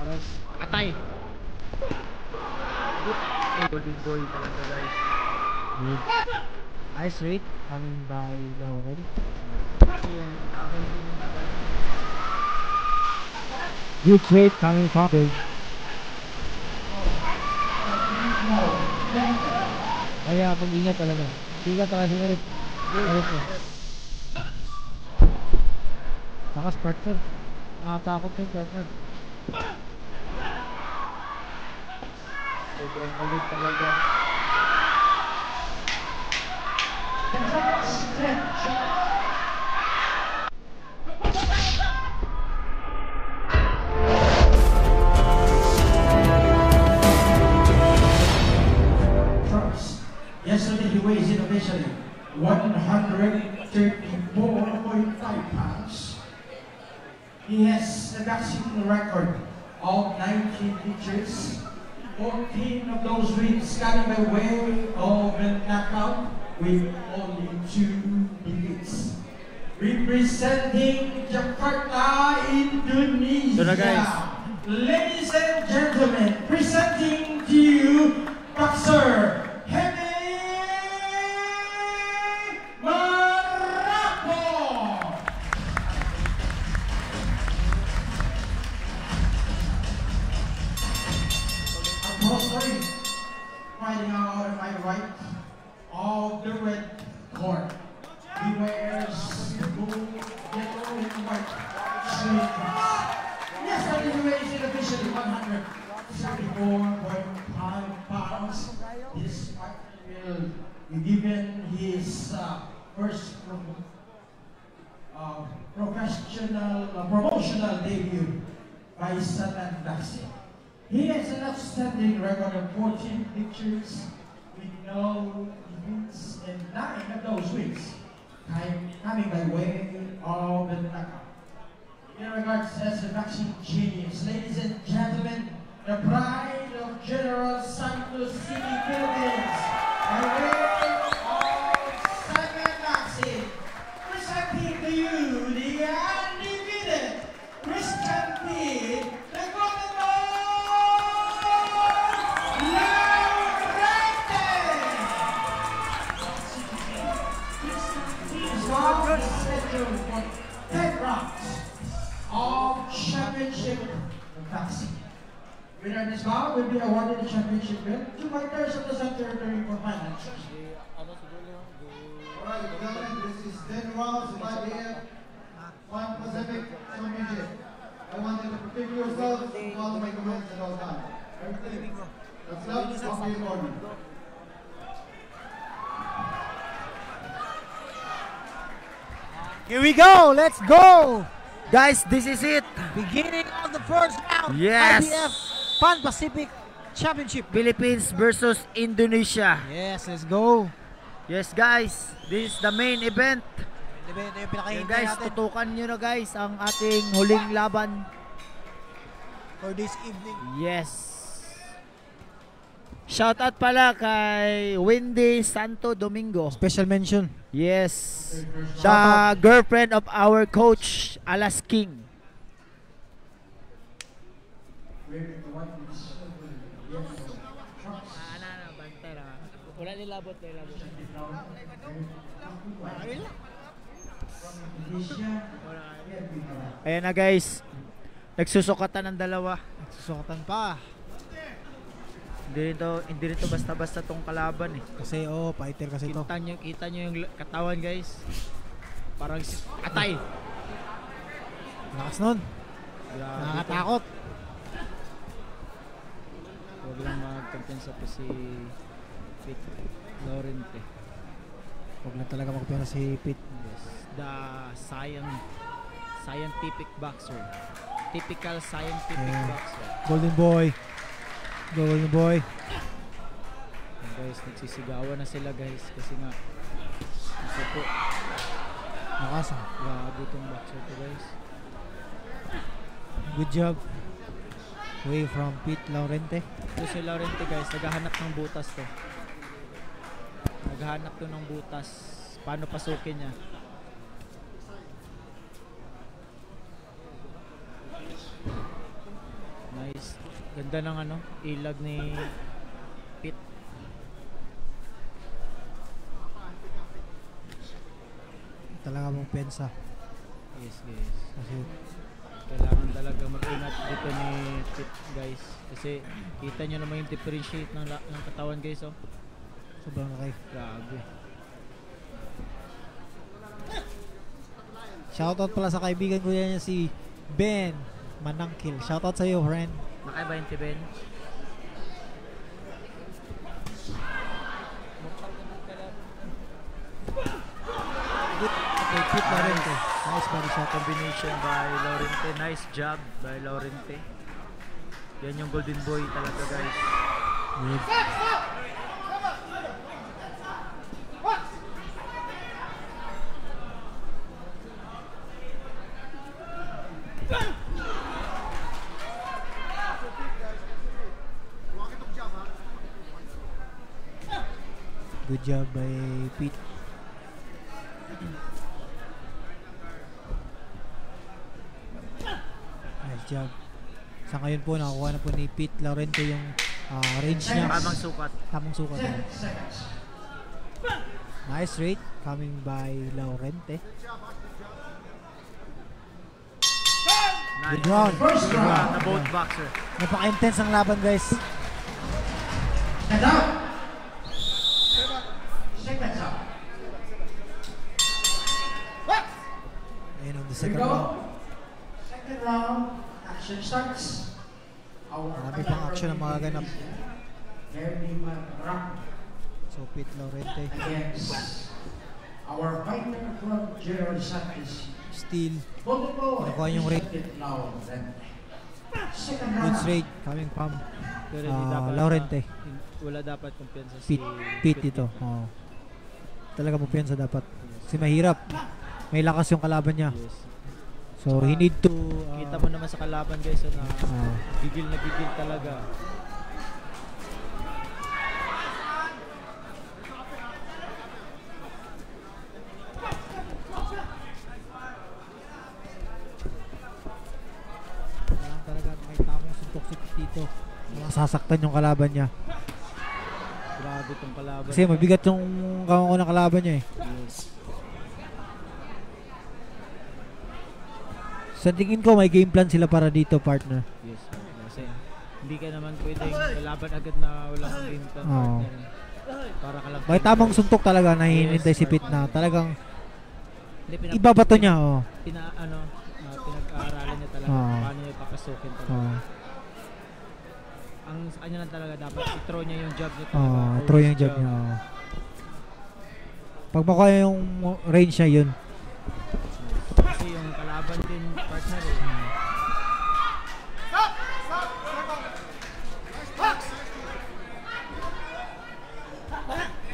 Parang atay. Golden boy talaga guys. Ice rate coming by the already. Huge rate coming from the kaya pag-ingat talaga. Ingat talaga si Eric. Takas partner. Nakatakot yung partner. Sobrang kulit talaga. Yesterday he weighs in officially 134.5 pounds. He has a boxing record of 19 victories. 14 of those wins coming by way of a knockout with only 2 defeats. Representing Jakarta, Indonesia. So na guys. Ladies and gentlemen, presenting to you boxer Henny Marapo. Across the ring, fighting out of my right, of the red corner. He wears blue, yellow, and white sleeves. Yes, I did raise it officially 134.5 pounds. This fight will be given his first promotional debut by Satan Daxi. He has an outstanding record of 14 victories with no defeats, and 9 of those wins coming by way of the knockout. In regards as a boxing genius, ladies and gentlemen, the pride of General Santos City, Philippines, by way of Simon Maxi, presenting to you the undefeated Christian P. the Golden Boy, 10 rounds of championship boxing. Winner this bout will be awarded the championship belt to fighters of the Southern Territory for finals. Alright, gentlemen, this is 10 rounds of IBF Pan Pacific Championship. I want you to protect yourselves and follow my commands at all times. Everything. That's left, off your corner. Here we go! Let's go! Guys, this is it. Beginning of the first round. Yes. IBF Pan Pacific Championship. Philippines versus Indonesia. Yes, let's go. Yes guys, this is the main event. Ito yung Yan pinakahintay guys, natin tutukan nyo na guys ang ating huling laban. for this evening. Yes. Shoutout pala kay Wendy Santo Domingo. Special mention. Yes. The girlfriend of our coach, Alas King. Wala nilabot. Ayan na guys. Nagsusukatan ng dalawa. Susukatan pa. Hindi rin to basta-basta tong kalaban eh. Kasi fighter kasi to. Kita nyo yung katawan guys. Parang atay. Lakas nun. Grabe Nakakatakot. Huwag lang magkampiyansa pa si Pete Lorente. Huwag na talaga magpapira si Pete. Yes. The scientific boxer. Typical scientific boxer. Golden Boy. Golden Boy. And guys, nagsisigawan na sila guys kasi nga isa po. Nakasa. Grabe itong boxer to guys. Good job. Away from Pete Laurente. Ito si Laurente guys, naghahanap ng butas to. Naghahanap to ng butas. Paano pasukin niya? Nice Ganda ng ano, ilag ni Pit. Talaga mong pensa. Yes, guys. Kasi Kailangan talaga mag-ingat dito ni Pit, guys. Kasi kita nyo naman yung differentiate ng katawan, guys, oh. sobrang laki. Grabe. Shoutout pala sa kaibigan ko yan si Ben Manangkil. Shoutout sa iyo, friend. Nakaiba yung Ben? Okay, Pit Laurente. Nice body shot. Combination by Laurente. Nice job by Laurente. Yan yung golden boy talaga, guys. Good. Good job by Pete. Nice job. Sa ngayon po, nakakuha na po ni Pete Laurente yung range niya. Tamang sukat. Tamang sukat. Nice rate coming by Laurente. Nice. Good round. First round. Na both boxer. Napaka-intense ang laban, guys. And out. Seconds out. Ayun ang the Here we second go. round. Second round. Action starts. Marami pang action ang magaganap. Jeremy Rock So, Pete Laurente against our fighter from General Santos. still Nakuha yung rate. Good straight coming from Pero hindi dapat Laurente. wala dapat kumpiyansa si Pete dito. Oh. Talaga magpiyansa dapat. Kasi mahirap. May lakas yung kalaban niya. Yes. So, he need to Kita mo naman sa kalaban, guys, na gigil na gigil talaga. kailangan talaga may tamang suntok si Pete dito. Masasaktan yung kalaban niya. Grabe tong kalaban. Kasi mabigat yung kamangko ng kalaban niya eh. Yes. Sa tingin ko may game plan sila para dito, partner. Yes. Kasi hindi ka naman pwedeng kalaban agad na wala kang game plan, Oo. partner. Para ka lang May tamang suntok talaga na hinihintay si Pete na talagang Hindi, ibabato niya. Oh. Pinag-aaralan niya talaga Oo. paano niya papasukin talaga. Oh. Ang sa kanya lang talaga dapat i-throw niya yung jab niya Oh, talaga. throw yung jab niya. Oh. Pag makuha yung range niya yun. Kasi yung kalaban din, partner, eh.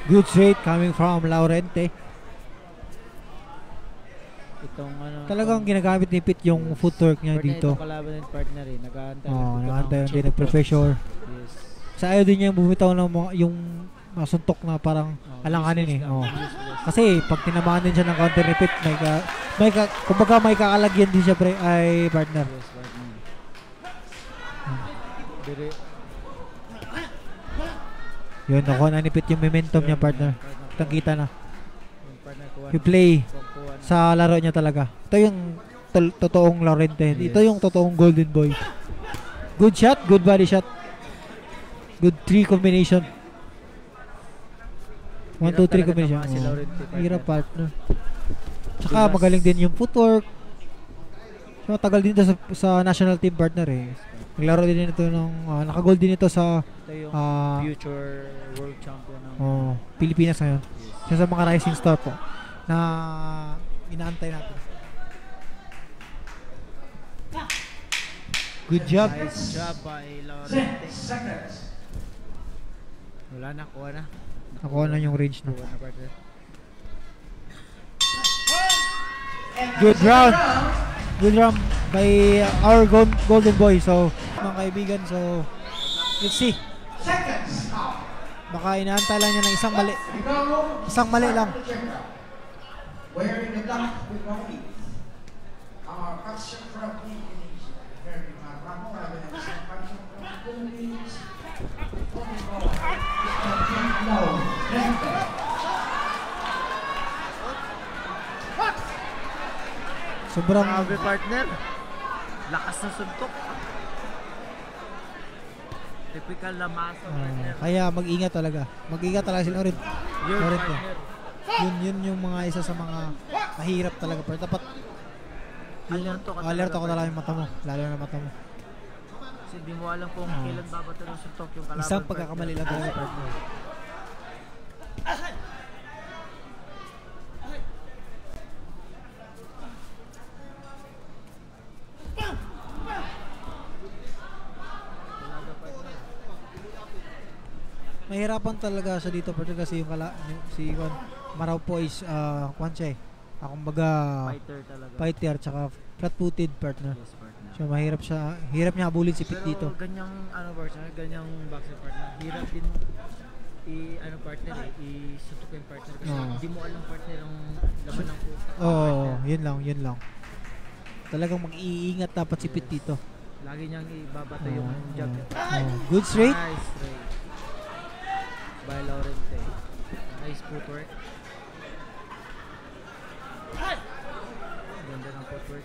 Good straight coming from Laurente. Itong ano, Talagang ginagamit ni Pete yung footwork niya dito. Itong kalaban din, partner, eh. Nag-aantay. Oh, dito nakantay ng yung check pinag-pressure. Yes. Sa ayaw din niya bumitaw ng yung suntok na parang alanganin eh. Useless lang, Oh. useless. Kasi pag tinamaan din siya ng counter ni Pete, kumbaga may kakalagyan din siya ay partner. Yes, partner. Dire, Yun, nakuha na ni Pete yung momentum niya, partner. Kitang-kita na. yung partner, kuha Yung play kuha na. sa laro niya talaga. Ito yung totoong Laurente. Yes. Ito yung totoong golden boy. Good shot, good body shot. Good 3 combination. 1, 2, 3 talaga combination. tamaan si Laurente, partner. Hirap, partner. Tsaka Dulas. magaling din yung footwork. So, matagal din ito sa national team, partner eh. Naglaro din ito ng naka-gold din ito sa Ito yung future world champion ng Pilipinas ngayon. Yes. Siya sa mga rising star po na inaantay natin. Good job. Nice job by Laurente. 10 seconds. Wala na, kuha na. Nakuha na yung range na. Kuha na, partner. And Good the round. second round, Good round by our golden boy. So, mga kaibigan, so let's see. seconds out. Baka inaantay lang niya ng isang mali. We go. Isang mali lang. Wearing the black with white. Our passion from Indonesia. Very Ramo, marami na isang passion from Sobrang Grabe partner. Lakas ng suntok. Typical na muscle partner. kaya mag-ingat talaga. Mag-ingat talaga sila rin. Yun Meron partner. Yun yung mga isa sa mga mahirap talaga. Pero dapat Alerto ka alerto talaga, ko talaga yung mata mo. Lalo na mata mo. Kasi di mo alam kung kailan babato ng suntok yung kalaban. Isang pagkakamali lang talaga partner. Mahirapan talaga siya dito partner kasi si Juan Marau po is kwan siya eh. Kumbaga Fighter talaga. fighter tsaka flat-footed partner. Yes, partner. So mahirap siya, hirap niya habulin si Pit dito. Pero ganyang partner, ganyang boxer partner, hirap din partner isutok yung partner kasi hindi mo alam partner ang laman ng puta. Yun lang. Talagang mag-iingat dapat si Pit dito. Lagi niyang ibabato yung jab. Good straight. Nice straight. By Laurente. Nice footwork. Ganda ng footwork.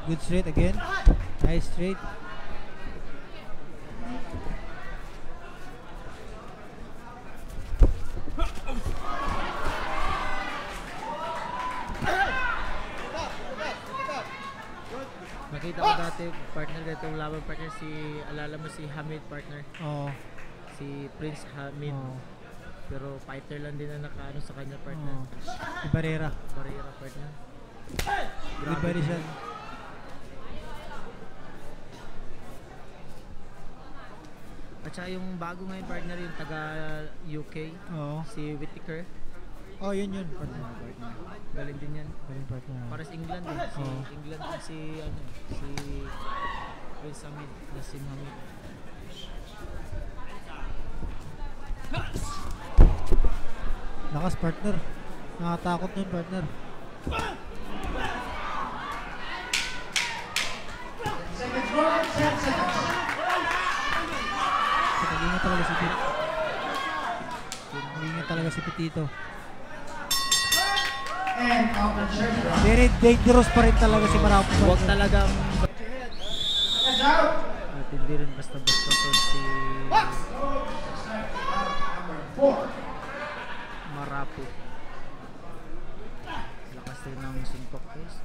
Good straight again. Nice straight. Nakita ko dati partner dito laban partner alala mo si Hamid partner. Oo. Si Prince Hamid. Pero fighter lang din na nakaano sa kanya partner. Si Barrera. Barrera partner. Good body shot. At saka yung bago ngayon partner yung taga UK, Oo. si Whittaker. Yun. Partner. Galing din yan. Galing partner. Para sa England din. Si Oo. England din si Prince Hamid, Nassim Hamid. Lakas partner. Nakatakot nun partner. Seconds more, 10 seconds. So, mag-ingat talaga si Pit. Mag-ingat talaga si Pit dito. And opportunity. Very dangerous pa rin talaga si Marau. Huwag talagang Hands out. at hindi rin basta-basta to si Number 4. Marapu. Lakas din ng suntok guys.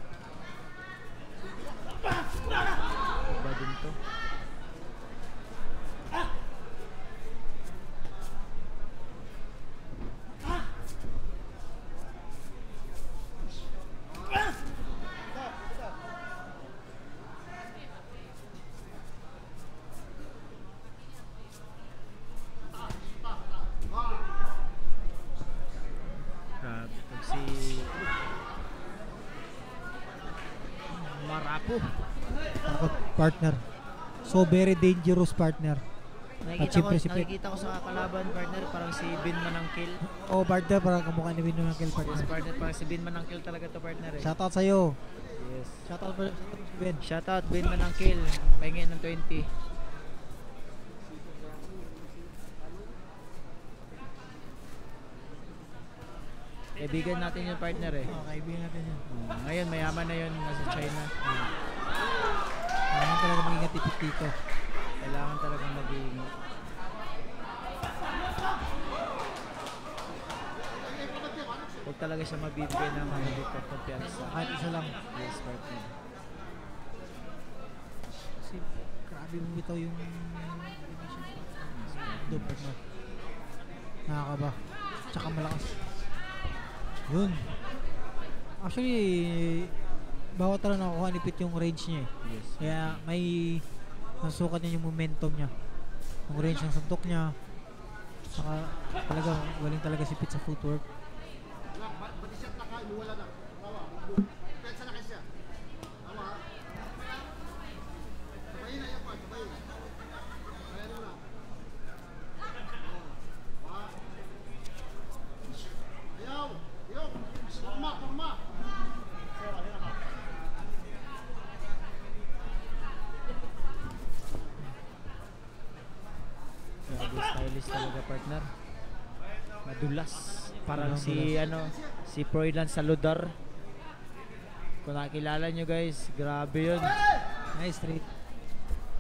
Iba din to. Grabe. Pag si Marapu. Takot partner. So very dangerous partner. Siyempre si Pit. Nakikita ko sa kalaban partner parang si Bin Manangkil. Partner parang kamukha ni Vino ng kill Yes, partner. partner parang si Bin Manangkil talaga to partner eh. Shoutout sa'yo. Yes. Shoutout pa Ben. Shoutout Bin Manangkil. Pahingin ng 20. Kaibigan natin yung partner eh. Kaibigan natin yun. Ngayon mayaman na yun nasa China. Kailangan talaga mag-ingat si Pit dito. Kailangan talagang mag-iingat. Huwag talaga siya mabibigay ng dito kumpiyansa. Kahit isa lang. Yes, partner. Kasi grabe mong bitaw yung doon partner. Nakakaba. Tsaka malakas. Yun. Actually, bawat talaga nakukuha ni Pit yung range niya eh. Yes. Kaya may nasukat niya yung momentum niya. Yung range ng suntok niya. Saka talaga galing talaga si Pit sa footwork. stylish talaga partner. Madulas. Parang si Froilan Saludar. Kung nakilala nyo guys, grabe yun. Nice straight.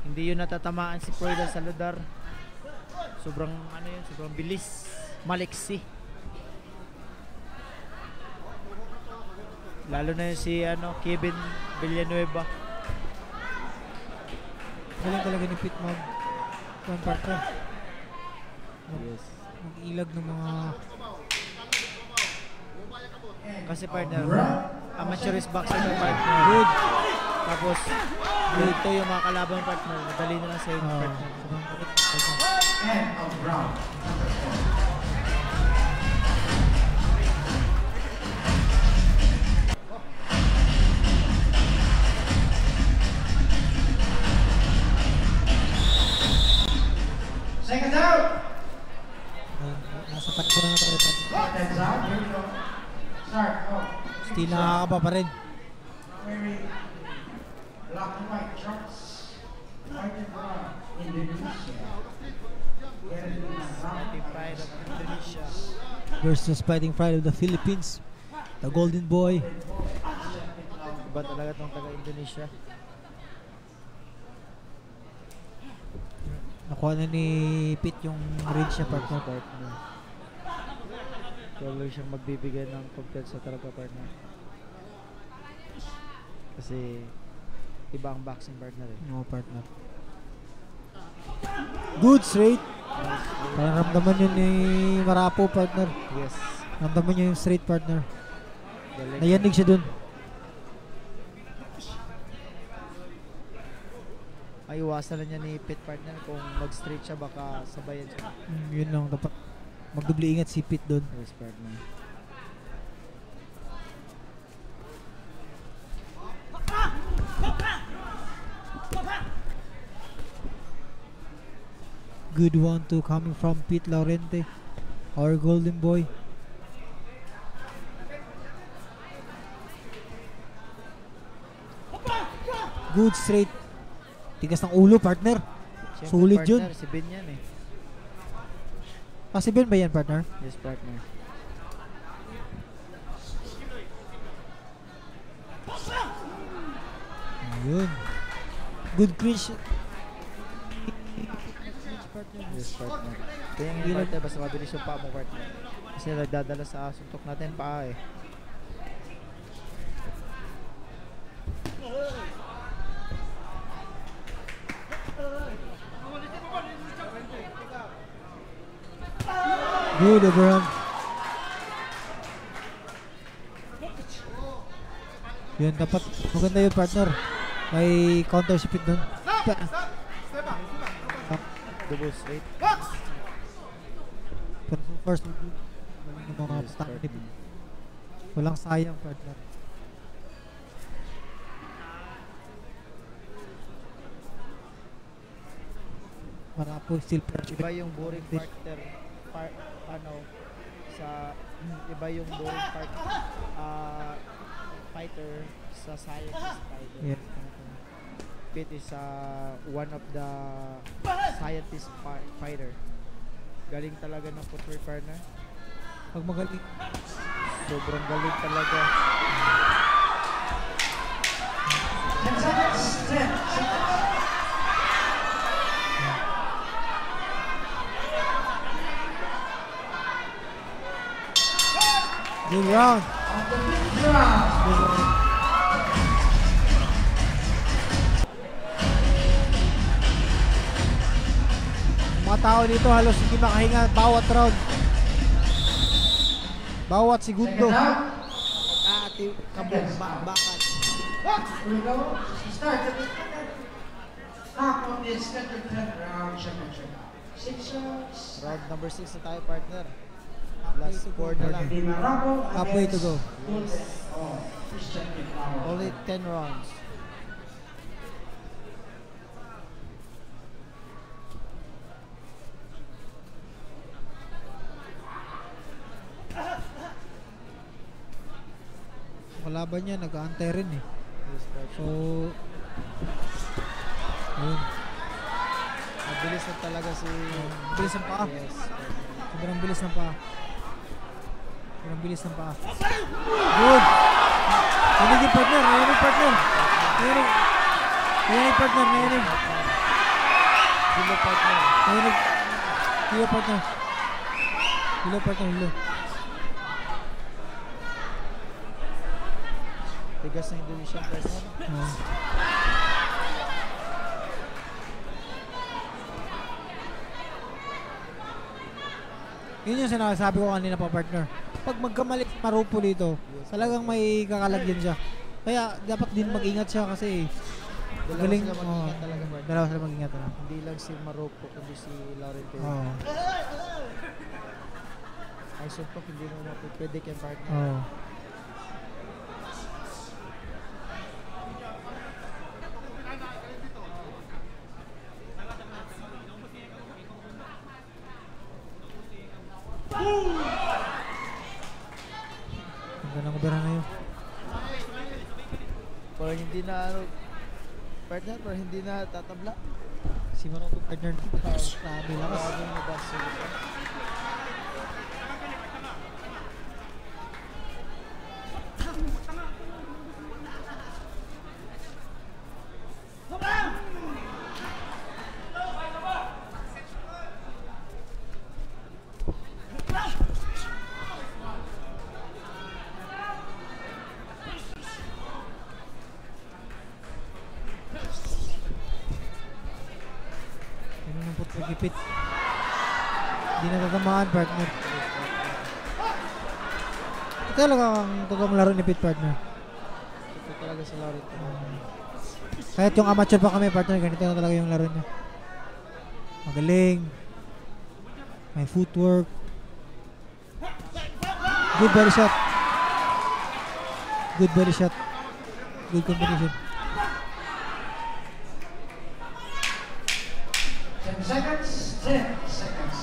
Hindi yun natatamaan si Froilan Saludar. Sobrang sobrang bilis. Maliksi. Lalo na yun si Kevin Villanueva. Galing talaga ni Pit partner. Yes. Mag-ilag ng mga Kasi partner, amateurist boxer ng partner. good. Tapos, dito yung mga kalaban partner. Madali na lang sa yung partner. Sobrang kulit. End of round. Second out. Nasa panito na tayo. That's out. Here we go. Start. Oh. Still nakakaba pa rin. Very black and white trucks. White and brown. Indonesia. Fighting pride of Indonesia. Versus Fighting Pride of the Philippines. The Golden Boy. Iba talaga itong taga-Indonesia. Nakuha na ni Pit yung range niya partner. Tuloy siyang magbibigay ng kumpiyansa talaga partner. Kasi iba ang boxing partner eh. No partner. Good straight. Parang ramdaman yun ni Marapo partner. Yes. Ramdaman niya yung straight partner. Galing. Nayanig siya dun. Ay, iwasan lang niya ni Pit partner. Kung mag-straight siya, baka sabayan siya. Yun lang dapat. Magdubli ingat si Pit dun. Yes, partner. Good 1-2 coming from Pete Laurente, our Golden Boy. Good straight. Tigas ng ulo partner. Siyempre, Sulit yun. partner, si Ben yan eh. Si Ben ba yan partner? Yes, partner. Ayun. Good clinch. Yes, partner. Kaya yung partner, basta mabilis yung paa mo, partner. Kasi nagdadala sa suntok natin paa eh. Good overhand. Yun, dapat maganda yun partner. May counter si Pete dun. Double straight. Pero so far so good. Galing ng mga Yes, patang ni partner. Pete. Walang sayang partner. Marapo still perfect. Iba yung boring partner. Iba yung boring fighter sa scientist fighter. Yeah. Pit is one of the scientist fighter. Galing talaga ng footwork partner. Pag magaling. Sobrang galing talaga. 10 seconds. 10 seconds. Good round. Mga tao dito halos hindi makahinga bawat round. Bawat segundo. Second out. Ati kabog-bakbakan. Here we go. Start. Top of the extended 10 round championship. 6 rounds. Round number 6 na tayo partner. Last score na lang. Di Marapo Halfway to go. Christian Pitlao. Only 10 rounds. Kalaban niya nag-aantay rin eh. Yes, partner. So ayun. Bilis na talaga si... Bilis ng paa. Yes. Sobrang bilis ng paa. Sobrang bilis ng paa. Good! Narinig yung partner. Narinig partner. Narinig. Narinig partner. Narinig. Hilo partner. Narinig. Hilo partner. Hilo partner. Hilo. Tigas ng Indonesian partner. Yun yung sinasabi ko kanina pa, partner. Pag magkamali Marupo dito, talagang may kakalagyan siya. Kaya dapat din mag-ingat siya kasi galing. Sila mag-ingat talaga partner. Dalawa sila mag-ingat. Hindi lang si Maropo, kundi si Laurente. Oo. Ay suntok, hindi mo mapipwede kay partner. Oo. Ang ubera na yun. Parang hindi na partner, parang hindi na tatabla. Si Marupo partner. Grabe lakas. Grabe na ba siya? Pagipit. Hindi natatamaan, partner. Ito talaga ang totoong laro ni Pit, partner. Ito talaga si Laurente. Kahit yung amateur pa kami, partner, ganito na talaga yung laro niya. Magaling. May footwork. Good body shot. Good body shot. Good combination. 10 seconds. 10 seconds.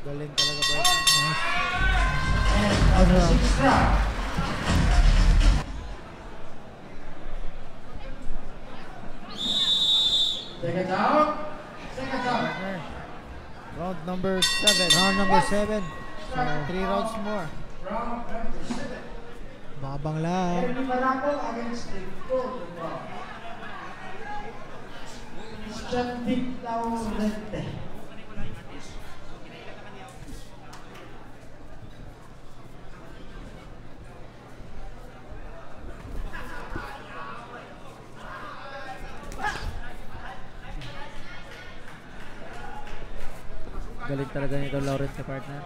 Galing talaga partner. And on the 6th round. Second down. Second down. Partner. Round number 7. Round number 7. So, 3 rounds more. Round number 7. Babang lang. Henry Maraco against the Golden Round. Chantik Laurente. Galing talaga nito Laurente partner.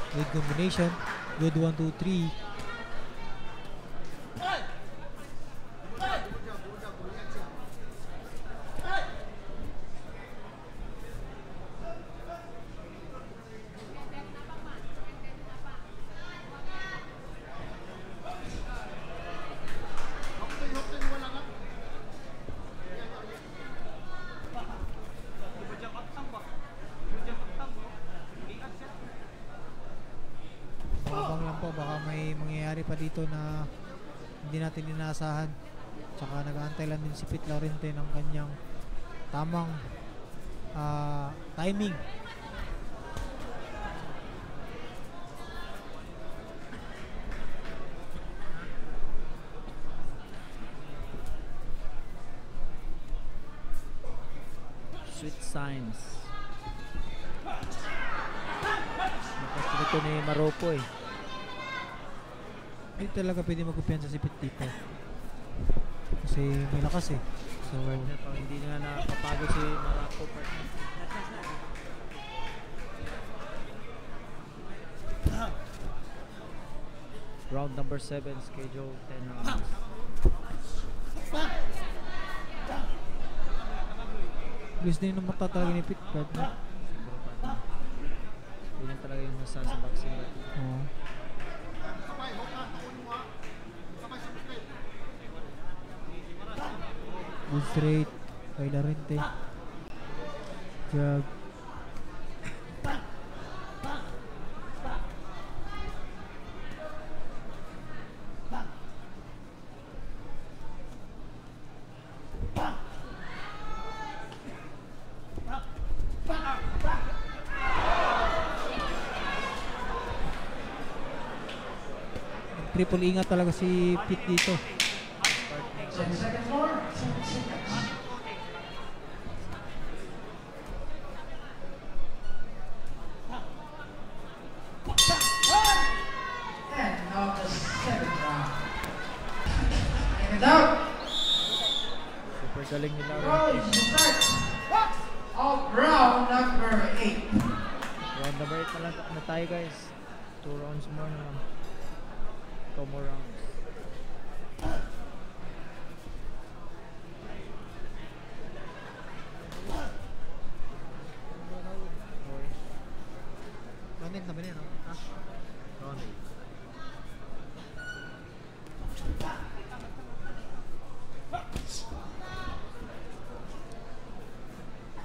Good combination. Good 1, 2, 3. Babang lang po, baka may mangyayari pa dito na hindi natin inaasahan. Tsaka nag-aantay lang din si Pit Laurente ng kanyang tamang timing. Sweet signs. Nakas ito ni Maropo eh. Hindi talaga pwede magkumpiyansa si Pit dito. Kasi may lakas eh. So, Partner, pang hindi nga nakapagod si Maropo partner. Round number 7, schedule 10 rounds. bilis din yung mata talaga ni Pit, partner. Siguro partner. Yun yung talaga yung nasa sa boxing. Oo. Good straight. Kay Larente. Jab. Triple ingat talaga si Pete dito. 10 seconds more. 7 seconds. And now the 7th round. And out. Super galing nila. Round start of round number 8. Round number 8 na lang na tayo guys. 2 rounds more na lang. 2 more rounds. Round na ba niya, no? Ha? Round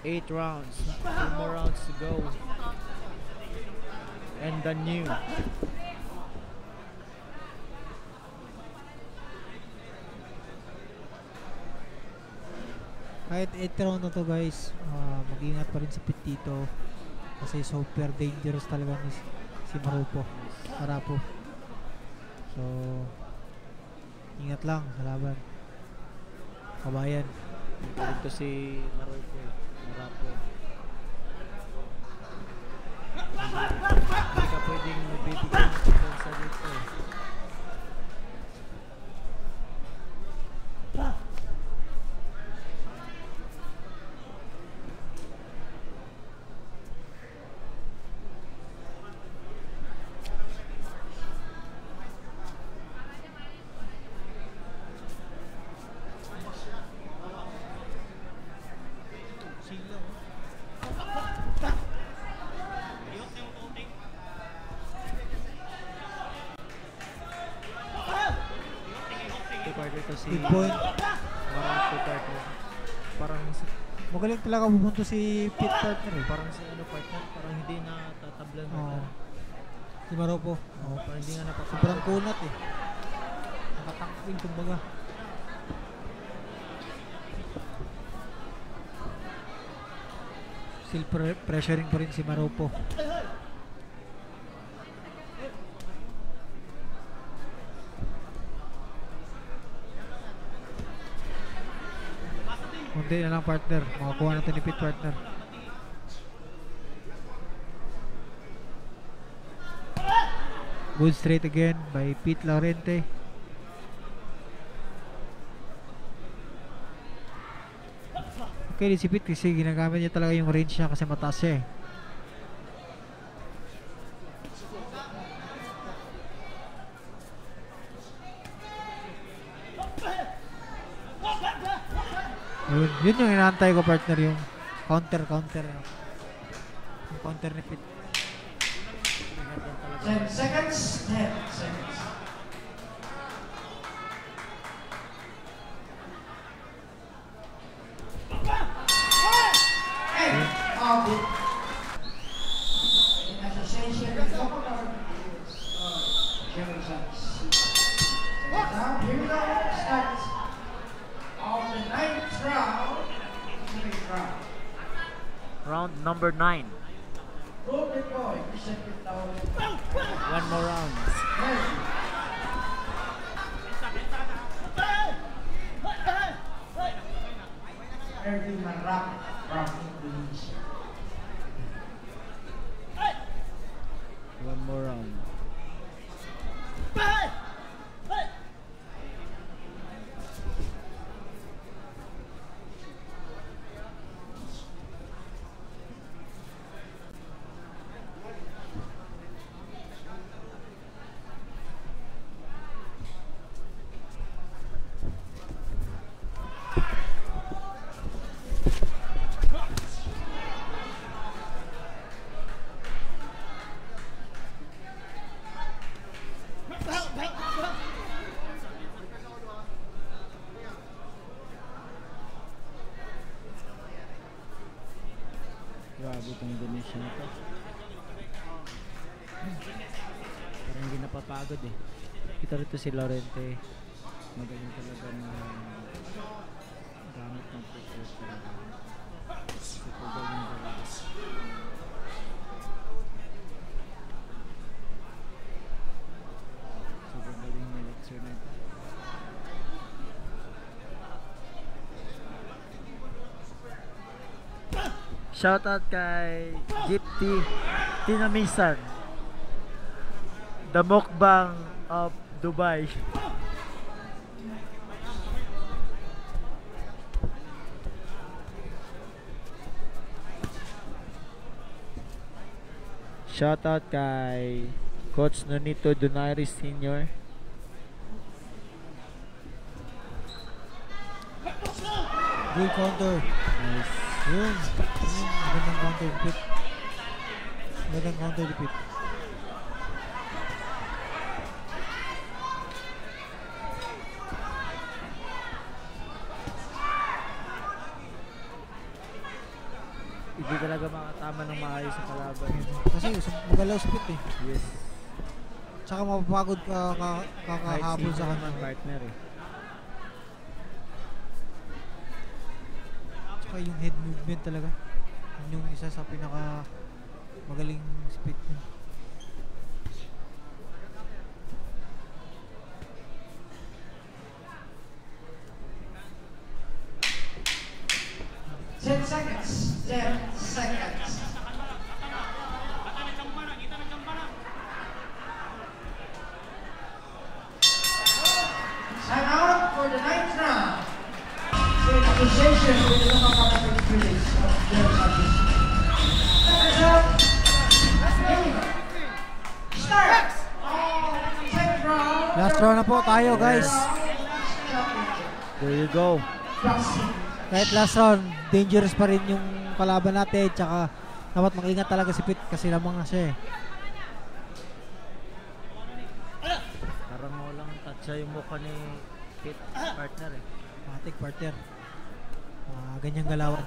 8 rounds. 2 more rounds to go. And the new. Kahit 8th round na to guys, mag-ingat pa rin si Pete dito. Kasi super dangerous talaga ni si Marapo. So, ingat lang sa laban. Kabayan. Dito si Marapo. Hindi ka pwedeng mabibigyan ng sa dito. Ito si Good point. Marapo partner. Parang Magaling talaga bumunto si Pete partner eh. parang si ano partner, parang hindi na tatablan partner. Si Marapo. Parang hindi nga napapagod. Sobrang kunat eh. Nakatangking kumbaga. Still pressuring pa rin si Marapo. Kunti na lang partner. Makakuha natin ni Pete partner. Good straight again by Pete Laurente. Okay, si Pete kasi ginagamit niya talaga yung range niya kasi mataas siya eh. Yun yung inaantay ko partner, yung counter. Yung counter ni Pete. 10 seconds. 10 seconds. And out it. In association with local government, Jerry Sons. Now, here we go. Start of the 9th round. 9th round. Round number 9. Golden Boy, presented now. 1 more round. Erwin Marap from Indonesia. 1 more round. Grabe itong Indonesia na to. Parang hindi napapagod eh. Kita rito si Lorente. Magaling talaga na gamit ng footwork talaga. Super galing talaga. Super galing na lecture na ito. Shoutout kay Jeep T Tinamisan, the mukbang of Dubai. Shoutout kay Coach Nonito Donaire Sr. Good counter. Nice. Yun. Magandang counter repeat. Magandang counter repeat. Hindi talaga makatama ng maayos sa kalaban. Kasi magalaw speed eh. Yes. Tsaka mapapagod ka kakahabol sa ng kanya. partner eh. Tsaka yung head movement talaga. Yun yung isa sa pinaka magaling speed niya. Ten seconds. 10 seconds. Time out for the 9th round. In association with the local government experience of their country. Start! 10th round. Last round na po tayo guys. There you go. Kahit last round, dangerous pa rin yung kalaban natin. Tsaka dapat mag-ingat talaga si Pete kasi lamang na siya eh. Parang walang tatsa yung mukha ni Pete, partner eh. Matik partner. Ganyang galawan.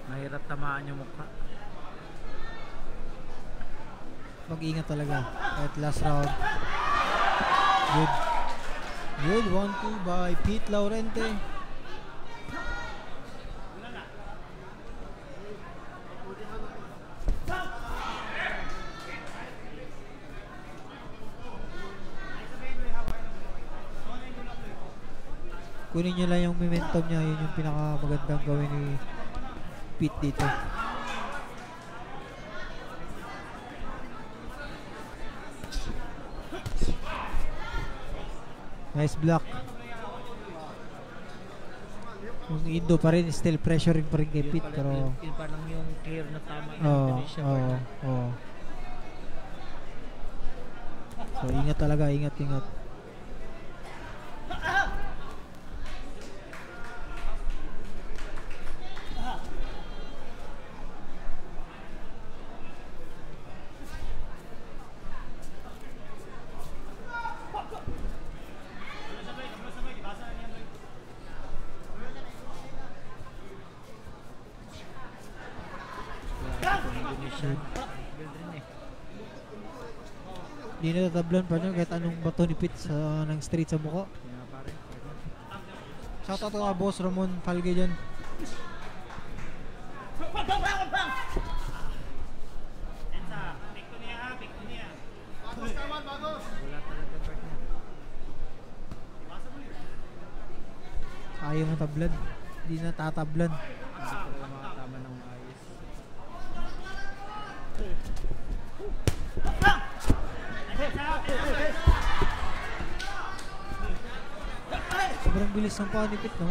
Mahirap tamaan yung mukha. Mag-ingat talaga. Kahit last round. Good. Good. 1-2 by Pete Laurente. Kunin nyo lang yung momentum niya. Yun yung pinakamagandang gawin ni Pete dito. Nice block. Yung Indo pa rin, still pressuring pa rin kay Pete. Pero Yun parang yung clear na tama ng Oo, Indonesia oo, partner. oo. So ingat talaga, ingat. Indonesia. Build rin eh. Di na tatablan pa nyo kahit anong bato ni Pete sa, ng straight sa mukha. Kaya pare, partner. Shoutout to boss Ramon Falge dyan. Wala talaga partner. Ayaw mo tablan. Di na tatablan. Hindi talaga makatama ng maayos. Sobrang bilis ng paa ni Pete, no?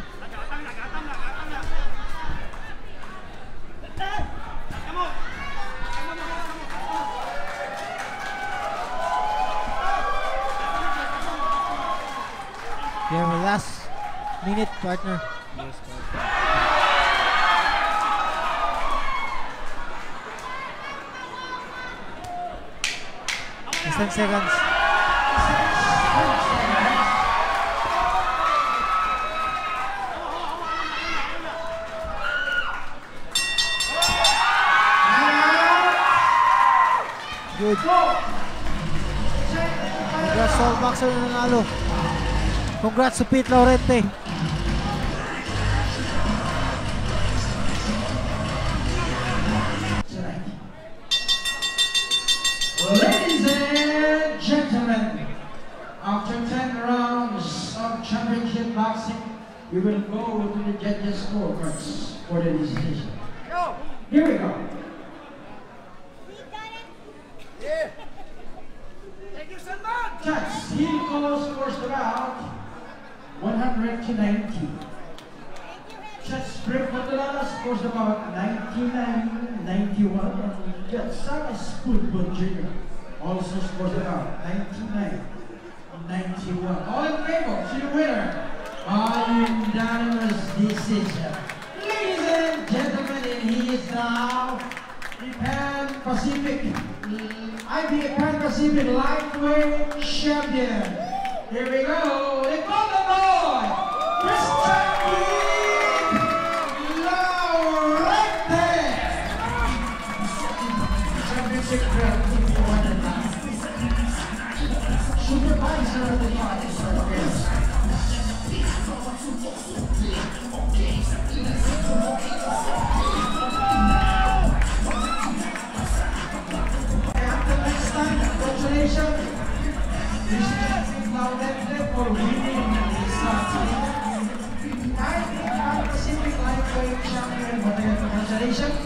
Yeah, last minute, partner. Yes, partner. Less than seconds. boxer na nanalo. Congrats to Pete Laurente. Ladies and gentlemen, after 10 rounds of championship boxing, we will go to the judges' scorecards for the decision. Here we go. Judge, heel call scores about 100 to 90. Judge Brett Montalana scores about 99, 91. And Judge Sam Spoonbun Jr. also scores about 99, 91. All in favor to the winner by unanimous decision. Ladies and gentlemen, and he is now the Pan Pacific, IBA Pan Pacific Lightweight Champion. Here we go, the Golden Boy, Christian Laurente. Championship belt, 51 and 9. Supervisor of the fight is right there. Congratulations, Christian Laurente, for winning this IBA Pacific Lightweight Champion. Congratulations,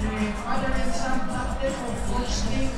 the father and son captain of hosting